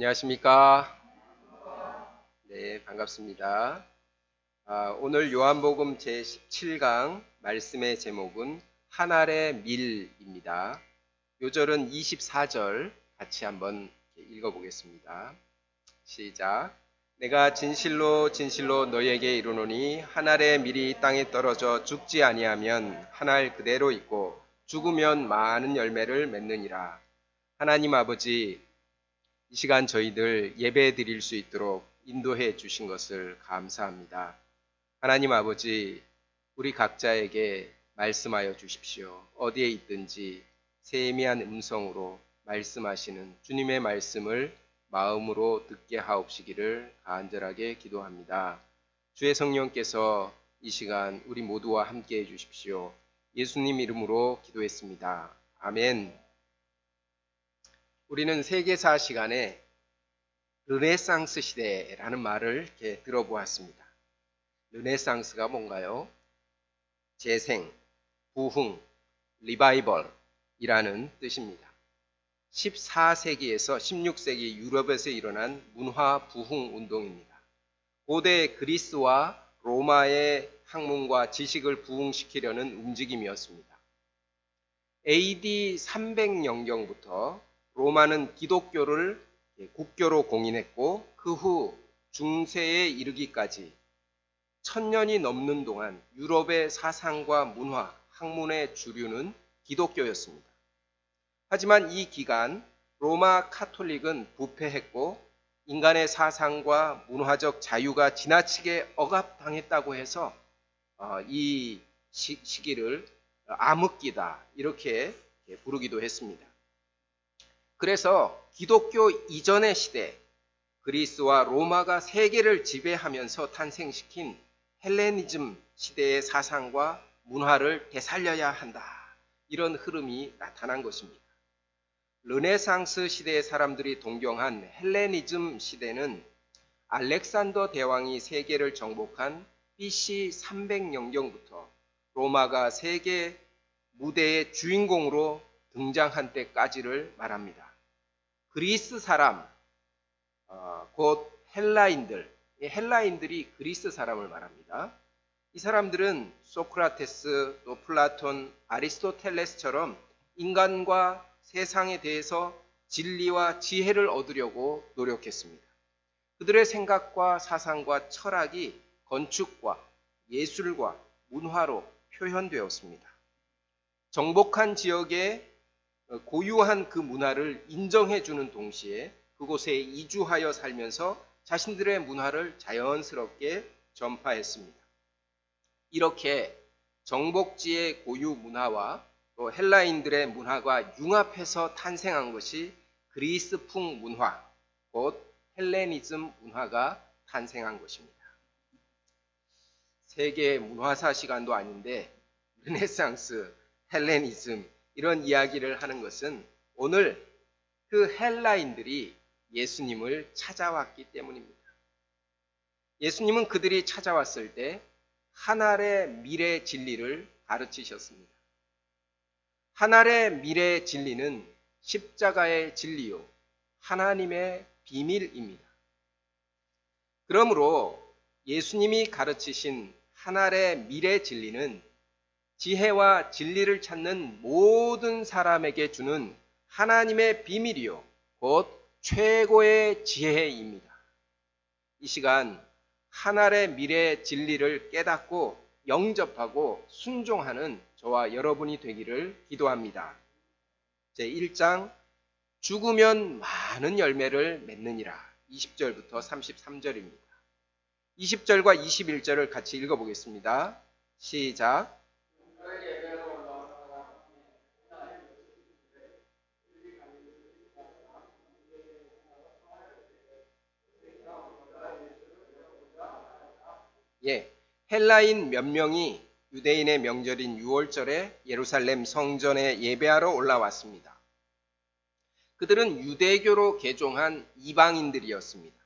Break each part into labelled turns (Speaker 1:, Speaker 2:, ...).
Speaker 1: 안녕하십니까? 네, 반갑습니다. 오늘 요한복음 제17강 말씀의 제목은 한 알의 밀입니다. 요절은 24절 같이 한번 읽어보겠습니다. 시작. 내가 진실로 진실로 너희에게 이르노니 한 알의 밀이 땅에 떨어져 죽지 아니하면 한 알 그대로 있고 죽으면 많은 열매를 맺느니라. 하나님 아버지, 이 시간 저희들 예배 드릴 수 있도록 인도해 주신 것을 감사합니다. 하나님 아버지, 우리 각자에게 말씀하여 주십시오. 어디에 있든지 세미한 음성으로 말씀하시는 주님의 말씀을 마음으로 듣게 하옵시기를 간절하게 기도합니다. 주의 성령께서 이 시간 우리 모두와 함께 해 주십시오. 예수님 이름으로 기도했습니다. 아멘. 우리는 세계사 시간에 르네상스 시대라는 말을 이렇게 들어보았습니다. 르네상스가 뭔가요? 재생, 부흥, 리바이벌이라는 뜻입니다. 14세기에서 16세기 유럽에서 일어난 문화 부흥 운동입니다. 고대 그리스와 로마의 학문과 지식을 부흥시키려는 움직임이었습니다. AD 300년경부터 로마는 기독교를 국교로 공인했고 그 후 중세에 이르기까지 1000년이 넘는 동안 유럽의 사상과 문화, 학문의 주류는 기독교였습니다. 하지만 이 기간 로마 카톨릭은 부패했고 인간의 사상과 문화적 자유가 지나치게 억압당했다고 해서 이 시기를 암흑기다 이렇게 부르기도 했습니다. 그래서 기독교 이전의 시대, 그리스와 로마가 세계를 지배하면서 탄생시킨 헬레니즘 시대의 사상과 문화를 되살려야 한다. 이런 흐름이 나타난 것입니다. 르네상스 시대의 사람들이 동경한 헬레니즘 시대는 알렉산더 대왕이 세계를 정복한 BC 300년경부터 로마가 세계 무대의 주인공으로 등장한 때까지를 말합니다. 그리스 사람, 곧 헬라인들, 헬라인들이 그리스 사람을 말합니다. 이 사람들은 소크라테스, 또 플라톤, 아리스토텔레스처럼 인간과 세상에 대해서 진리와 지혜를 얻으려고 노력했습니다. 그들의 생각과 사상과 철학이 건축과 예술과 문화로 표현되었습니다. 정복한 지역에 고유한 그 문화를 인정해주는 동시에 그곳에 이주하여 살면서 자신들의 문화를 자연스럽게 전파했습니다. 이렇게 정복지의 고유 문화와 또 헬라인들의 문화가 융합해서 탄생한 것이 그리스풍 문화, 곧 헬레니즘 문화가 탄생한 것입니다. 세계 문화사 시간도 아닌데 르네상스, 헬레니즘 이런 이야기를 하는 것은 오늘 그 헬라인들이 예수님을 찾아왔기 때문입니다. 예수님은 그들이 찾아왔을 때 한 알의 미래 진리를 가르치셨습니다. 한 알의 미래 진리는 십자가의 진리요, 하나님의 비밀입니다. 그러므로 예수님이 가르치신 한 알의 미래 진리는 지혜와 진리를 찾는 모든 사람에게 주는 하나님의 비밀이요, 곧 최고의 지혜입니다. 이 시간 한 알의 미래 진리를 깨닫고 영접하고 순종하는 저와 여러분이 되기를 기도합니다. 제1장 죽으면 많은 열매를 맺느니라 20절부터 33절입니다. 20절과 21절을 같이 읽어보겠습니다. 시작. 헬라인 몇 명이 유대인의 명절인 유월절에 예루살렘 성전에 예배하러 올라왔습니다. 그들은 유대교로 개종한 이방인들이었습니다.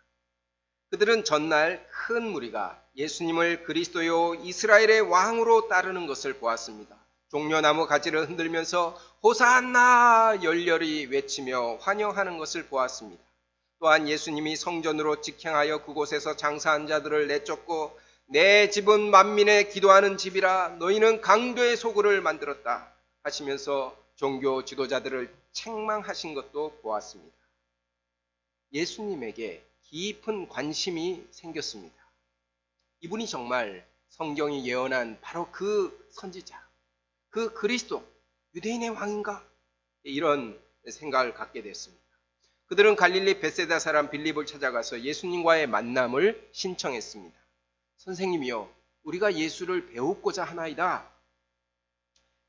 Speaker 1: 그들은 전날 큰 무리가 예수님을 그리스도요 이스라엘의 왕으로 따르는 것을 보았습니다. 종려나무 가지를 흔들면서 호산나 열렬히 외치며 환영하는 것을 보았습니다. 또한 예수님이 성전으로 직행하여 그곳에서 장사한 자들을 내쫓고 내 집은 만민의 기도하는 집이라 너희는 강도의 소굴을 만들었다 하시면서 종교 지도자들을 책망하신 것도 보았습니다. 예수님에게 깊은 관심이 생겼습니다. 이분이 정말 성경이 예언한 바로 그 선지자, 그 그리스도, 유대인의 왕인가? 이런 생각을 갖게 됐습니다. 그들은 갈릴리 벳세다 사람 빌립을 찾아가서 예수님과의 만남을 신청했습니다. 선생님이여, 우리가 예수를 배우고자 하나이다.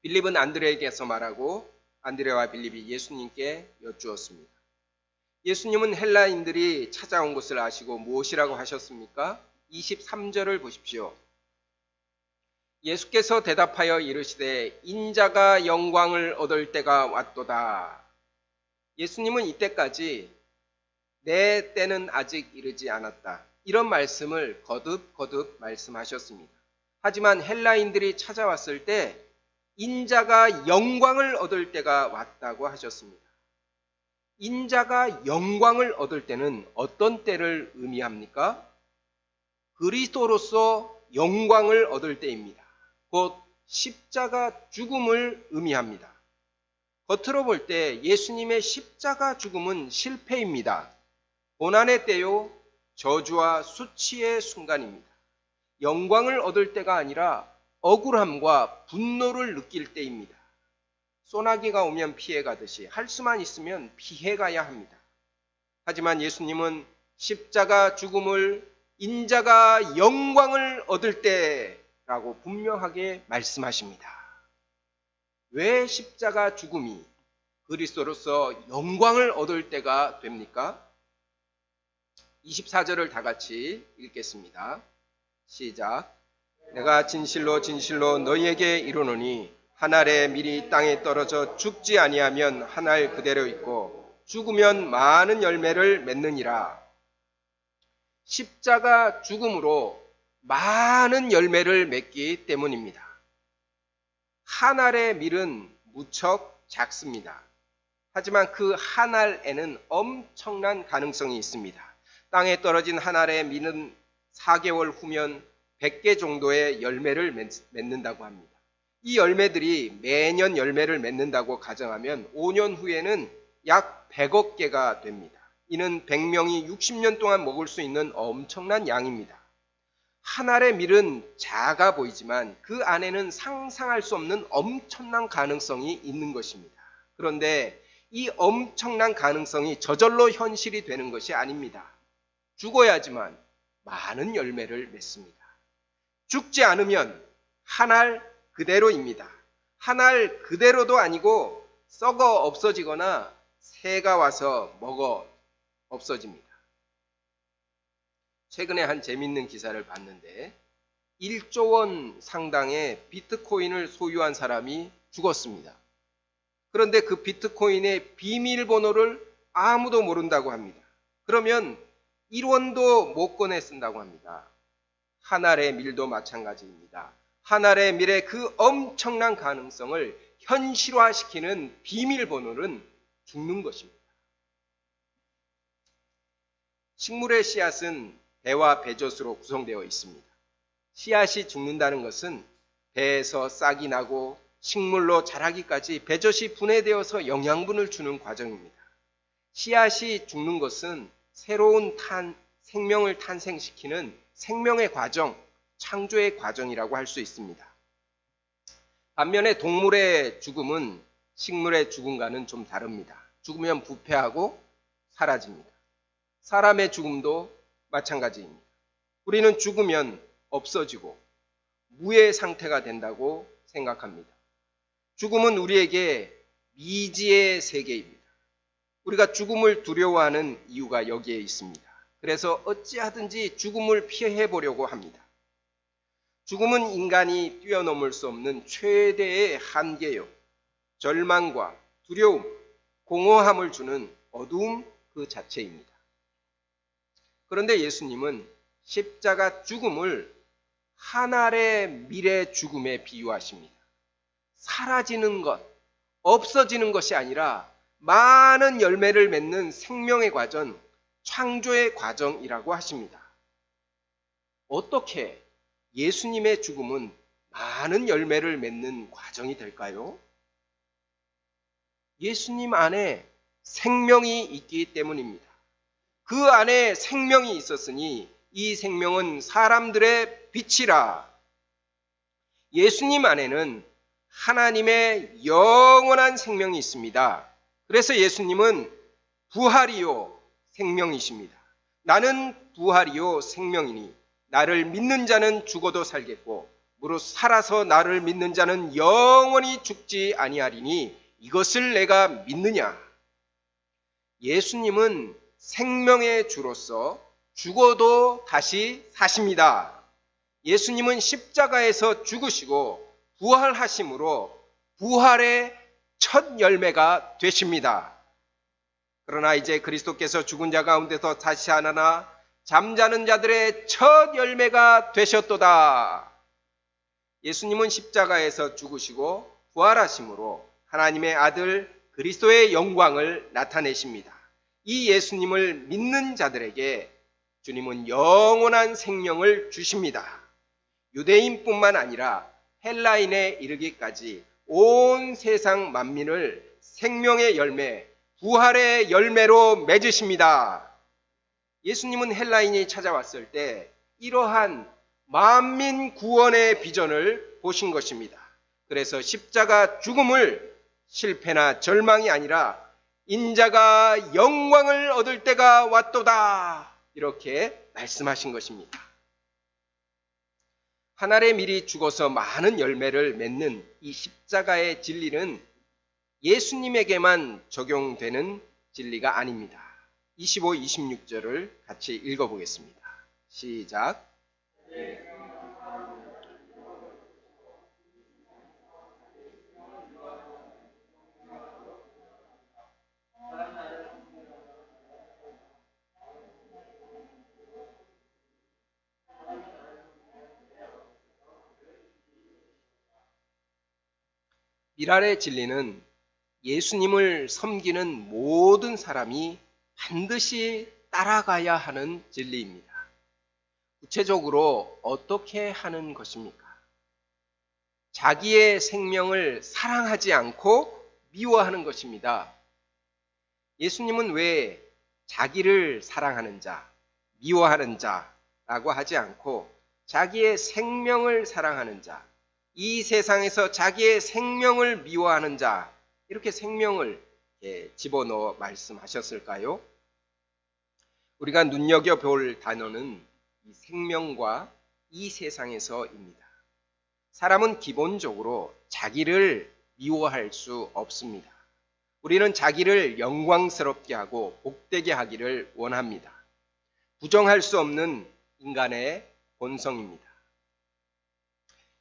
Speaker 1: 빌립은 안드레에게서 말하고 안드레와 빌립이 예수님께 여쭈었습니다. 예수님은 헬라인들이 찾아온 것을 아시고 무엇이라고 하셨습니까? 23절을 보십시오. 예수께서 대답하여 이르시되 인자가 영광을 얻을 때가 왔도다. 예수님은 이때까지 내 때는 아직 이르지 않았다. 이런 말씀을 거듭 말씀하셨습니다. 하지만 헬라인들이 찾아왔을 때 인자가 영광을 얻을 때가 왔다고 하셨습니다. 인자가 영광을 얻을 때는 어떤 때를 의미합니까? 그리스도로서 영광을 얻을 때입니다. 곧 십자가 죽음을 의미합니다. 겉으로 볼 때 예수님의 십자가 죽음은 실패입니다. 고난의 때요, 저주와 수치의 순간입니다. 영광을 얻을 때가 아니라 억울함과 분노를 느낄 때입니다. 소나기가 오면 피해가듯이 할 수만 있으면 피해가야 합니다. 하지만 예수님은 십자가 죽음을 인자가 영광을 얻을 때라고 분명하게 말씀하십니다. 왜 십자가 죽음이 그리스도로서 영광을 얻을 때가 됩니까? 24절을 다 같이 읽겠습니다. 시작. 내가 진실로 진실로 너희에게 이르노니 한 알의 밀이 땅에 떨어져 죽지 아니하면 한 알 그대로 있고 죽으면 많은 열매를 맺느니라. 십자가 죽음으로 많은 열매를 맺기 때문입니다. 한 알의 밀은 무척 작습니다. 하지만 그 한 알에는 엄청난 가능성이 있습니다. 땅에 떨어진 한 알의 밀은 4개월 후면 100개 정도의 열매를 맺는다고 합니다. 이 열매들이 매년 열매를 맺는다고 가정하면 5년 후에는 약 100억 개가 됩니다. 이는 100명이 60년 동안 먹을 수 있는 엄청난 양입니다. 한 알의 밀은 작아 보이지만 그 안에는 상상할 수 없는 엄청난 가능성이 있는 것입니다. 그런데 이 엄청난 가능성이 저절로 현실이 되는 것이 아닙니다. 죽어야지만 많은 열매를 맺습니다. 죽지 않으면 한 알 그대로입니다. 한 알 그대로도 아니고 썩어 없어지거나 새가 와서 먹어 없어집니다. 최근에 한 재밌는 기사를 봤는데 1조 원 상당의 비트코인을 소유한 사람이 죽었습니다. 그런데 그 비트코인의 비밀번호를 아무도 모른다고 합니다. 그러면 1원도 못 꺼내 쓴다고 합니다. 한 알의 밀도 마찬가지입니다. 한 알의 밀의 그 엄청난 가능성을 현실화시키는 비밀번호는 죽는 것입니다. 식물의 씨앗은 배와 배젖으로 구성되어 있습니다. 씨앗이 죽는다는 것은 배에서 싹이 나고 식물로 자라기까지 배젖이 분해되어서 영양분을 주는 과정입니다. 씨앗이 죽는 것은 새로운 생명을 탄생시키는 생명의 과정, 창조의 과정이라고 할 수 있습니다. 반면에 동물의 죽음은 식물의 죽음과는 좀 다릅니다. 죽으면 부패하고 사라집니다. 사람의 죽음도 마찬가지입니다. 우리는 죽으면 없어지고 무의 상태가 된다고 생각합니다. 죽음은 우리에게 미지의 세계입니다. 우리가 죽음을 두려워하는 이유가 여기에 있습니다. 그래서 어찌하든지 죽음을 피해 보려고 합니다. 죽음은 인간이 뛰어넘을 수 없는 최대의 한계요. 절망과 두려움, 공허함을 주는 어두움 그 자체입니다. 그런데 예수님은 십자가 죽음을 한 알의 밀의 죽음에 비유하십니다. 사라지는 것, 없어지는 것이 아니라 많은 열매를 맺는 생명의 과정, 창조의 과정이라고 하십니다. 어떻게 예수님의 죽음은 많은 열매를 맺는 과정이 될까요? 예수님 안에 생명이 있기 때문입니다. 그 안에 생명이 있었으니 이 생명은 사람들의 빛이라. 예수님 안에는 하나님의 영원한 생명이 있습니다. 그래서 예수님은 부활이요 생명이십니다. 나는 부활이요 생명이니 나를 믿는 자는 죽어도 살겠고 무릇 살아서 나를 믿는 자는 영원히 죽지 아니하리니 이것을 내가 믿느냐. 예수님은 생명의 주로서 죽어도 다시 사십니다. 예수님은 십자가에서 죽으시고 부활하심으로 부활의 첫 열매가 되십니다. 그러나 이제 그리스도께서 죽은 자 가운데서 다시 하나나 잠자는 자들의 첫 열매가 되셨도다. 예수님은 십자가에서 죽으시고 부활하심으로 하나님의 아들 그리스도의 영광을 나타내십니다. 이 예수님을 믿는 자들에게 주님은 영원한 생명을 주십니다. 유대인뿐만 아니라 헬라인에 이르기까지 온 세상 만민을 생명의 열매, 부활의 열매로 맺으십니다. 예수님은 헬라인이 찾아왔을 때 이러한 만민 구원의 비전을 보신 것입니다. 그래서 십자가 죽음을 실패나 절망이 아니라 인자가 영광을 얻을 때가 왔도다. 이렇게 말씀하신 것입니다. 한 알의 밀이 죽어서 많은 열매를 맺는 이 십자가의 진리는 예수님에게만 적용되는 진리가 아닙니다. 25, 26절을 같이 읽어보겠습니다. 시작. 밀알의 진리는 예수님을 섬기는 모든 사람이 반드시 따라가야 하는 진리입니다. 구체적으로 어떻게 하는 것입니까? 자기의 생명을 사랑하지 않고 미워하는 것입니다. 예수님은 왜 자기를 사랑하는 자, 미워하는 자라고 하지 않고 자기의 생명을 사랑하는 자, 이 세상에서 자기의 생명을 미워하는 자, 이렇게 생명을 집어넣어 말씀하셨을까요? 우리가 눈여겨볼 단어는 이 생명과 이 세상에서입니다. 사람은 기본적으로 자기를 미워할 수 없습니다. 우리는 자기를 영광스럽게 하고 복되게 하기를 원합니다. 부정할 수 없는 인간의 본성입니다.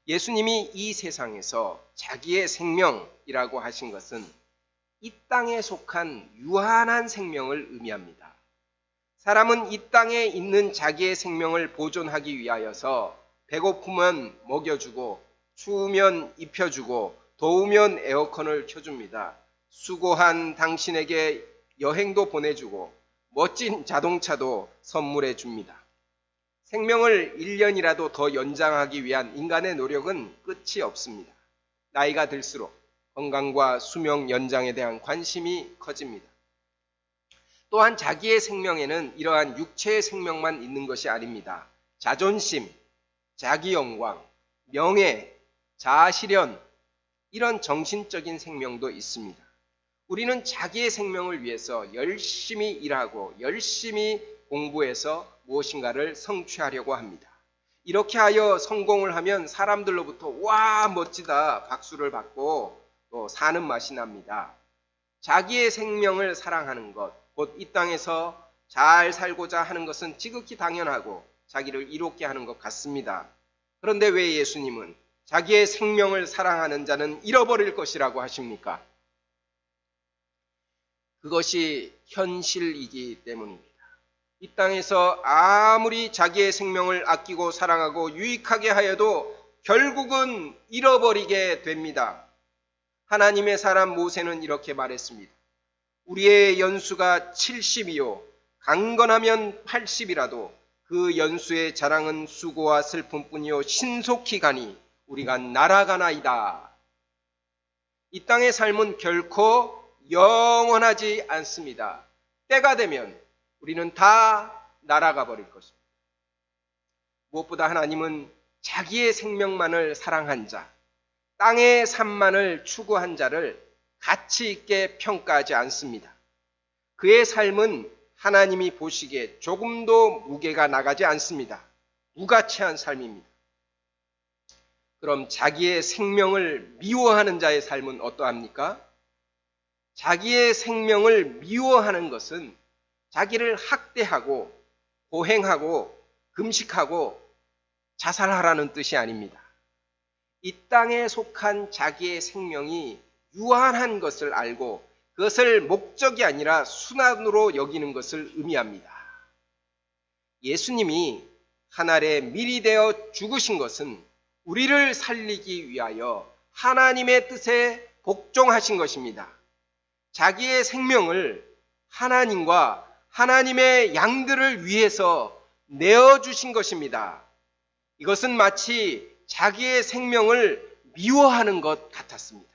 Speaker 1: 예수님이 이 세상에서 자기의 생명이라고 하신 것은 이 땅에 속한 유한한 생명을 의미합니다. 사람은 이 땅에 있는 자기의 생명을 보존하기 위하여서 배고프면 먹여주고 추우면 입혀주고 더우면 에어컨을 켜줍니다. 수고한 당신에게 여행도 보내주고 멋진 자동차도 선물해 줍니다. 생명을 1년이라도 더 연장하기 위한 인간의 노력은 끝이 없습니다. 나이가 들수록 건강과 수명 연장에 대한 관심이 커집니다. 또한 자기의 생명에는 이러한 육체의 생명만 있는 것이 아닙니다. 자존심, 자기 영광, 명예, 자아실현, 이런 정신적인 생명도 있습니다. 우리는 자기의 생명을 위해서 열심히 일하고 열심히 공부해서 무엇인가를 성취하려고 합니다. 이렇게 하여 성공을 하면 사람들로부터 와 멋지다 박수를 받고 또 사는 맛이 납니다. 자기의 생명을 사랑하는 것, 곧 이 땅에서 잘 살고자 하는 것은 지극히 당연하고 자기를 이롭게 하는 것 같습니다. 그런데 왜 예수님은 자기의 생명을 사랑하는 자는 잃어버릴 것이라고 하십니까? 그것이 현실이기 때문입니다. 이 땅에서 아무리 자기의 생명을 아끼고 사랑하고 유익하게 하여도 결국은 잃어버리게 됩니다. 하나님의 사람 모세는 이렇게 말했습니다. 우리의 연수가 70이요 강건하면 80이라도 그 연수의 자랑은 수고와 슬픔뿐이요 신속히 가니 우리가 날아가나이다. 이 땅의 삶은 결코 영원하지 않습니다. 때가 되면 우리는 다 날아가 버릴 것입니다. 무엇보다 하나님은 자기의 생명만을 사랑한 자, 땅의 삶만을 추구한 자를 가치 있게 평가하지 않습니다. 그의 삶은 하나님이 보시기에 조금도 무게가 나가지 않습니다. 무가치한 삶입니다. 그럼 자기의 생명을 미워하는 자의 삶은 어떠합니까? 자기의 생명을 미워하는 것은 자기를 학대하고 고행하고 금식하고 자살하라는 뜻이 아닙니다. 이 땅에 속한 자기의 생명이 유한한 것을 알고 그것을 목적이 아니라 순환으로 여기는 것을 의미합니다. 예수님이 하늘에 밀이 되어 죽으신 것은 우리를 살리기 위하여 하나님의 뜻에 복종하신 것입니다. 자기의 생명을 하나님과 하나님의 양들을 위해서 내어주신 것입니다. 이것은 마치 자기의 생명을 미워하는 것 같았습니다.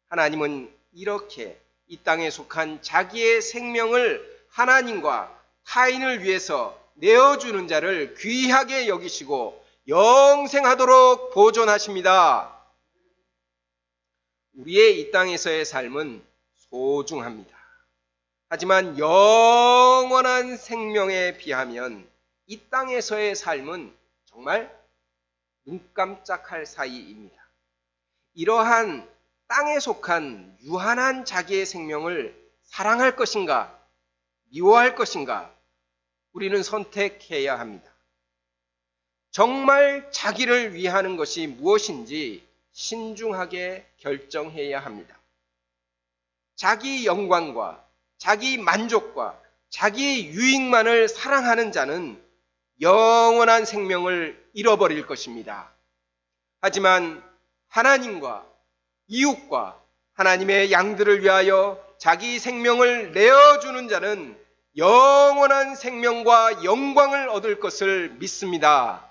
Speaker 1: 하나님은 이렇게 이 땅에 속한 자기의 생명을 하나님과 타인을 위해서 내어주는 자를 귀하게 여기시고 영생하도록 보존하십니다. 우리의 이 땅에서의 삶은 소중합니다. 하지만 영원한 생명에 비하면 이 땅에서의 삶은 정말 눈 깜짝할 사이입니다. 이러한 땅에 속한 유한한 자기의 생명을 사랑할 것인가, 미워할 것인가, 우리는 선택해야 합니다. 정말 자기를 위하는 것이 무엇인지 신중하게 결정해야 합니다. 자기 영광과 자기 만족과 자기 유익만을 사랑하는 자는 영원한 생명을 잃어버릴 것입니다. 하지만 하나님과 이웃과 하나님의 양들을 위하여 자기 생명을 내어주는 자는 영원한 생명과 영광을 얻을 것을 믿습니다.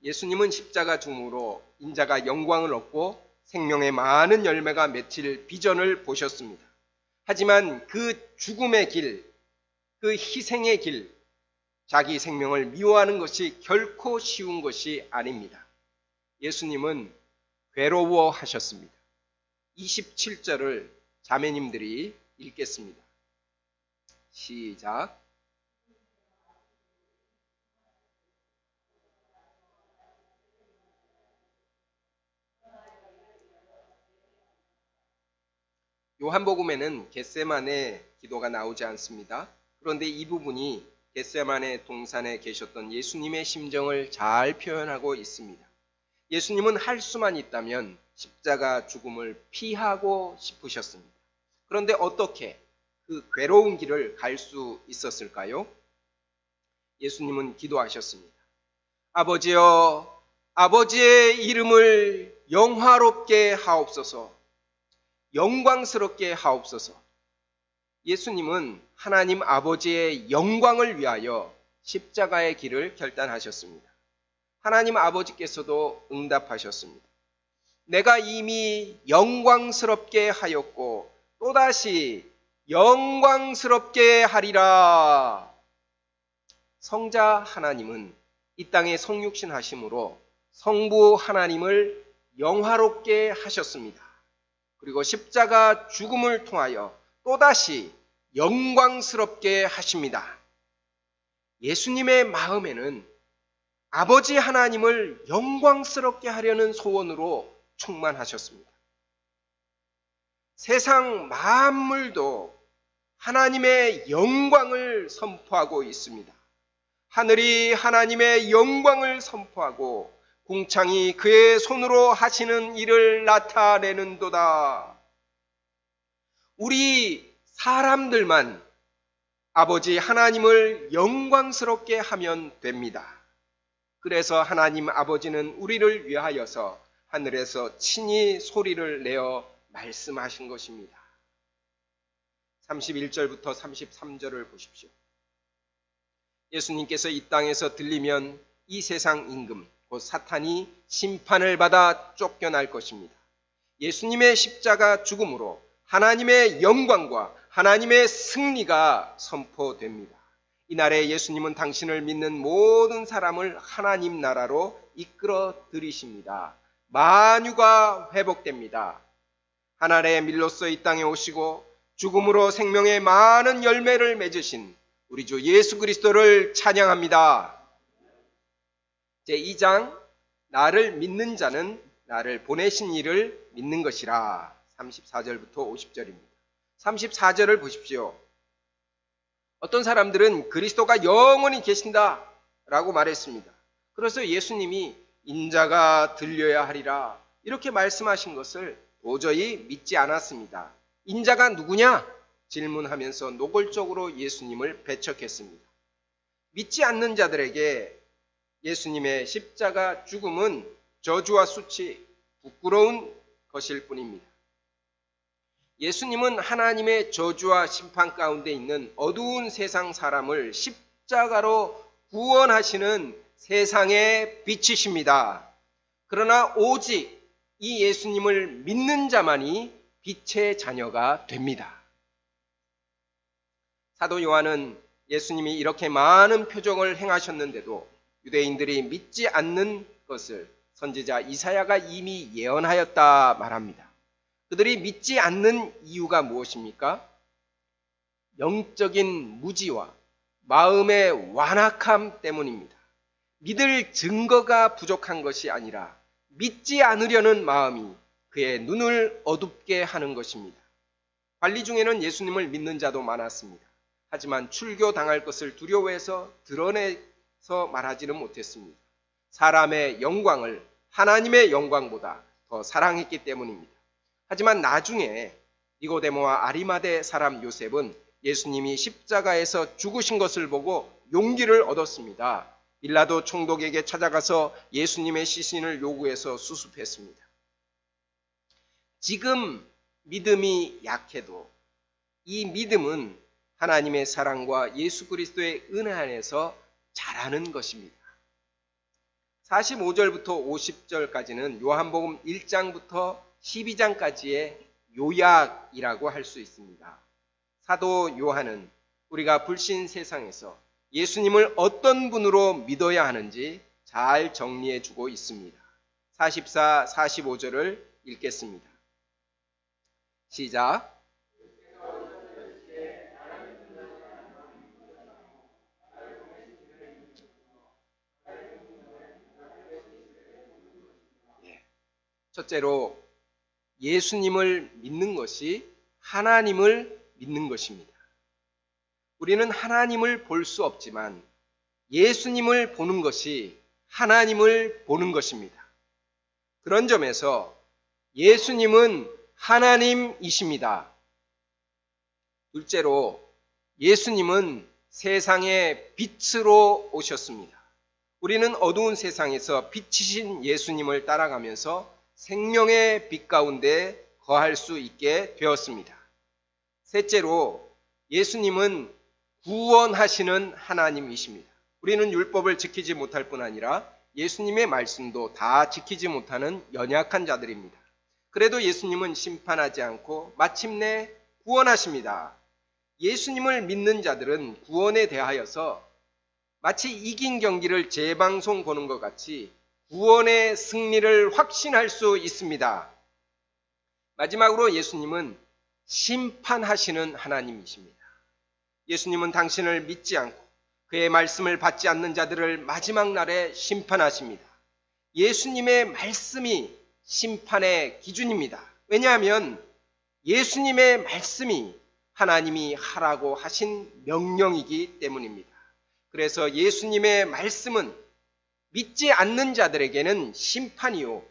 Speaker 1: 예수님은 십자가 죽음으로 인자가 영광을 얻고 생명의 많은 열매가 맺힐 비전을 보셨습니다. 하지만 그 죽음의 길, 그 희생의 길, 자기 생명을 미워하는 것이 결코 쉬운 것이 아닙니다. 예수님은 괴로워하셨습니다. 27절을 자매님들이 읽겠습니다. 시작. 요한복음에는 겟세마네 기도가 나오지 않습니다. 그런데 이 부분이 겟세마네 동산에 계셨던 예수님의 심정을 잘 표현하고 있습니다. 예수님은 할 수만 있다면 십자가 죽음을 피하고 싶으셨습니다. 그런데 어떻게 그 괴로운 길을 갈 수 있었을까요? 예수님은 기도하셨습니다. 아버지여, 아버지의 이름을 영화롭게 하옵소서, 영광스럽게 하옵소서. 예수님은 하나님 아버지의 영광을 위하여 십자가의 길을 결단하셨습니다. 하나님 아버지께서도 응답하셨습니다. 내가 이미 영광스럽게 하였고 또다시 영광스럽게 하리라. 성자 하나님은 이 땅에 성육신 하심으로 성부 하나님을 영화롭게 하셨습니다. 그리고 십자가 죽음을 통하여 또다시 영광스럽게 하십니다. 예수님의 마음에는 아버지 하나님을 영광스럽게 하려는 소원으로 충만하셨습니다. 세상 만물도 하나님의 영광을 선포하고 있습니다. 하늘이 하나님의 영광을 선포하고 궁창이 그의 손으로 하시는 일을 나타내는도다. 우리 사람들만 아버지 하나님을 영광스럽게 하면 됩니다. 그래서 하나님 아버지는 우리를 위하여서 하늘에서 친히 소리를 내어 말씀하신 것입니다. 31절부터 33절을 보십시오. 예수님께서 이 땅에서 들리면 이 세상 임금, 곧 사탄이 심판을 받아 쫓겨날 것입니다. 예수님의 십자가 죽음으로 하나님의 영광과 하나님의 승리가 선포됩니다. 이날에 예수님은 당신을 믿는 모든 사람을 하나님 나라로 이끌어 들이십니다. 만유가 회복됩니다. 하나님의 밀로써 이 땅에 오시고 죽음으로 생명의 많은 열매를 맺으신 우리 주 예수 그리스도를 찬양합니다. 제2장 나를 믿는 자는 나를 보내신 이를 믿는 것이라. 34절부터 50절입니다. 34절을 보십시오. 어떤 사람들은 그리스도가 영원히 계신다 라고 말했습니다. 그래서 예수님이 인자가 들려야 하리라 이렇게 말씀하신 것을 도저히 믿지 않았습니다. 인자가 누구냐? 질문하면서 노골적으로 예수님을 배척했습니다. 믿지 않는 자들에게 예수님의 십자가 죽음은 저주와 수치, 부끄러운 것일 뿐입니다. 예수님은 하나님의 저주와 심판 가운데 있는 어두운 세상 사람을 십자가로 구원하시는 세상의 빛이십니다. 그러나 오직 이 예수님을 믿는 자만이 빛의 자녀가 됩니다. 사도 요한은 예수님이 이렇게 많은 표적을 행하셨는데도 유대인들이 믿지 않는 것을 선지자 이사야가 이미 예언하였다 말합니다. 그들이 믿지 않는 이유가 무엇입니까? 영적인 무지와 마음의 완악함 때문입니다. 믿을 증거가 부족한 것이 아니라 믿지 않으려는 마음이 그의 눈을 어둡게 하는 것입니다. 관리 중에는 예수님을 믿는 자도 많았습니다. 하지만 출교당할 것을 두려워해서 드러내서 말하지는 못했습니다. 사람의 영광을 하나님의 영광보다 더 사랑했기 때문입니다. 하지만 나중에 니고데모와 아리마대 사람 요셉은 예수님이 십자가에서 죽으신 것을 보고 용기를 얻었습니다. 빌라도 총독에게 찾아가서 예수님의 시신을 요구해서 수습했습니다. 지금 믿음이 약해도 이 믿음은 하나님의 사랑과 예수 그리스도의 은혜 안에서 자라는 것입니다. 45절부터 50절까지는 요한복음 1장부터 12장까지의 요약이라고 할 수 있습니다. 사도 요한은 우리가 불신 세상에서 예수님을 어떤 분으로 믿어야 하는지 잘 정리해 주고 있습니다. 44, 45절을 읽겠습니다. 시작. 첫째로 예수님을 믿는 것이 하나님을 믿는 것입니다. 우리는 하나님을 볼 수 없지만 예수님을 보는 것이 하나님을 보는 것입니다. 그런 점에서 예수님은 하나님이십니다. 둘째로 예수님은 세상의 빛으로 오셨습니다. 우리는 어두운 세상에서 빛이신 예수님을 따라가면서 생명의 빛 가운데 거할 수 있게 되었습니다. 셋째로 예수님은 구원하시는 하나님이십니다. 우리는 율법을 지키지 못할 뿐 아니라 예수님의 말씀도 다 지키지 못하는 연약한 자들입니다. 그래도 예수님은 심판하지 않고 마침내 구원하십니다. 예수님을 믿는 자들은 구원에 대하여서 마치 이긴 경기를 재방송 보는 것 같이 구원의 승리를 확신할 수 있습니다. 마지막으로 예수님은 심판하시는 하나님이십니다. 예수님은 당신을 믿지 않고 그의 말씀을 받지 않는 자들을 마지막 날에 심판하십니다. 예수님의 말씀이 심판의 기준입니다. 왜냐하면 예수님의 말씀이 하나님이 하라고 하신 명령이기 때문입니다. 그래서 예수님의 말씀은 믿지 않는 자들에게는 심판이요,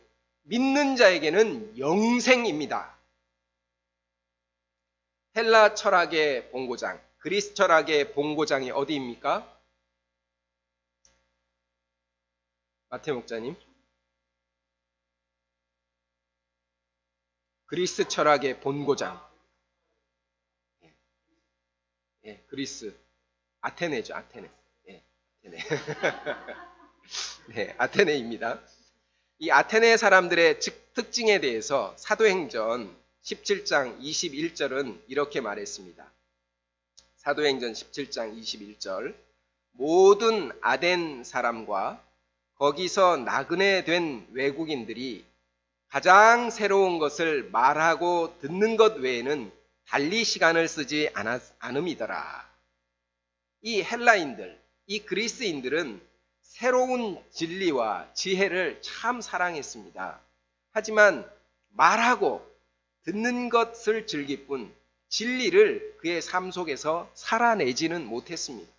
Speaker 1: 믿는 자에게는 영생입니다. 헬라 철학의 본고장, 그리스 철학의 본고장이 어디입니까? 마태 목자님. 그리스 철학의 본고장. 예, 그리스. 아테네죠, 아테네. 예, 아테네. 네, 아테네입니다. 이 아테네 사람들의 특징에 대해서 사도행전 17장 21절은 이렇게 말했습니다. 사도행전 17장 21절. 모든 아덴 사람과 거기서 나그네 된 외국인들이 가장 새로운 것을 말하고 듣는 것 외에는 달리 시간을 쓰지 않음이더라. 이 헬라인들, 이 그리스인들은 새로운 진리와 지혜를 참 사랑했습니다. 하지만 말하고 듣는 것을 즐길 뿐 진리를 그의 삶 속에서 살아내지는 못했습니다.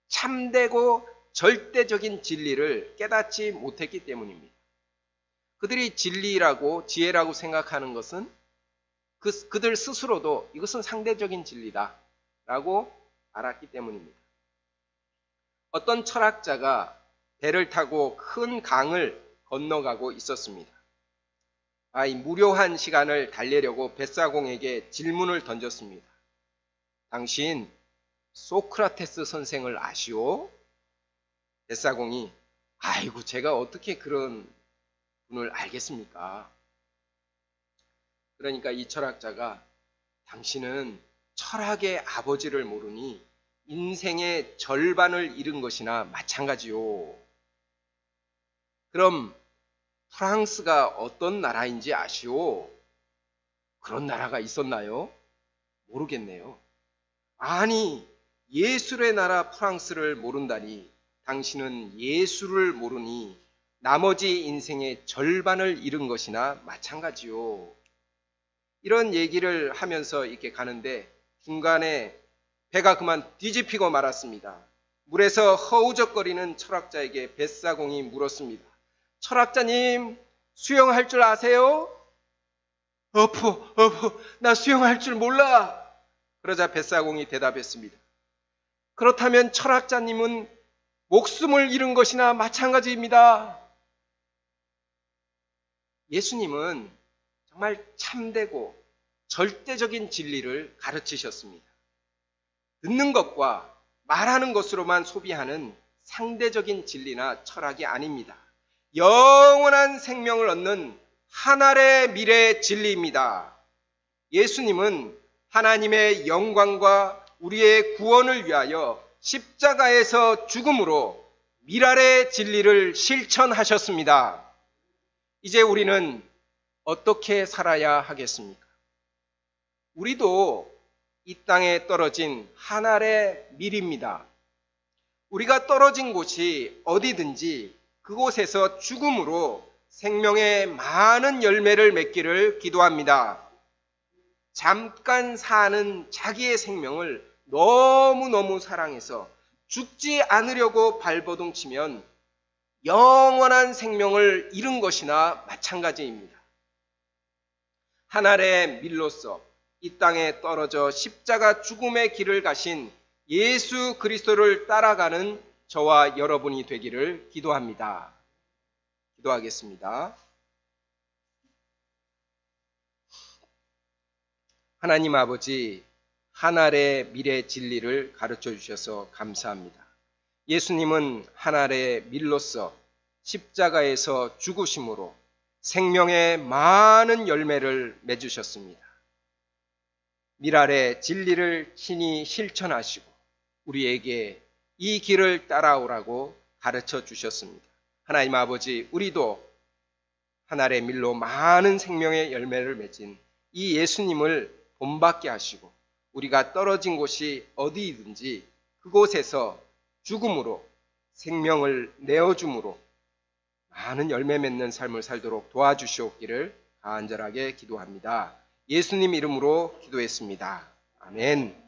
Speaker 1: 참되고 절대적인 진리를 깨닫지 못했기 때문입니다. 그들이 진리라고 지혜라고 생각하는 것은 그들 스스로도 이것은 상대적인 진리다 라고 알았기 때문입니다. 어떤 철학자가 배를 타고 큰 강을 건너가고 있었습니다. 이 무료한 시간을 달래려고 뱃사공에게 질문을 던졌습니다. 당신 소크라테스 선생을 아시오? 뱃사공이 아이고 제가 어떻게 그런 분을 알겠습니까? 그러니까 이 철학자가 당신은 철학의 아버지를 모르니 인생의 절반을 잃은 것이나 마찬가지요. 그럼 프랑스가 어떤 나라인지 아시오? 그런 나라가 있었나요? 모르겠네요. 아니, 예술의 나라 프랑스를 모른다니 당신은 예술을 모르니 나머지 인생의 절반을 잃은 것이나 마찬가지요. 이런 얘기를 하면서 이렇게 가는데 중간에 배가 그만 뒤집히고 말았습니다. 물에서 허우적거리는 철학자에게 뱃사공이 물었습니다. 철학자님, 수영할 줄 아세요? 나 수영할 줄 몰라. 그러자 뱃사공이 대답했습니다. 그렇다면 철학자님은 목숨을 잃은 것이나 마찬가지입니다. 예수님은 정말 참되고 절대적인 진리를 가르치셨습니다. 듣는 것과 말하는 것으로만 소비하는 상대적인 진리나 철학이 아닙니다. 영원한 생명을 얻는 하늘의 미래의 진리입니다. 예수님은 하나님의 영광과 우리의 구원을 위하여 십자가에서 죽음으로 미랄의 진리를 실천하셨습니다. 이제 우리는 어떻게 살아야 하겠습니까? 우리도 이 땅에 떨어진 하늘의 밀입니다. 우리가 떨어진 곳이 어디든지 그곳에서 죽음으로 생명의 많은 열매를 맺기를 기도합니다. 잠깐 사는 자기의 생명을 너무너무 사랑해서 죽지 않으려고 발버둥치면 영원한 생명을 잃은 것이나 마찬가지입니다. 하늘의 밀로서 이 땅에 떨어져 십자가 죽음의 길을 가신 예수 그리스도를 따라가는 저와 여러분이 되기를 기도합니다. 기도하겠습니다. 하나님 아버지, 하늘의 미래 진리를 가르쳐 주셔서 감사합니다. 예수님은 하늘의 밀로서 십자가에서 죽으심으로 생명의 많은 열매를 맺으셨습니다. 미랄의 진리를 친히 실천하시고 우리에게 이 길을 따라오라고 가르쳐 주셨습니다. 하나님 아버지, 우리도 하늘의 밀로 많은 생명의 열매를 맺은 이 예수님을 본받게 하시고 우리가 떨어진 곳이 어디든지 그곳에서 죽음으로 생명을 내어줌으로 많은 열매 맺는 삶을 살도록 도와주시옵기를 간절하게 기도합니다. 예수님 이름으로 기도했습니다. 아멘.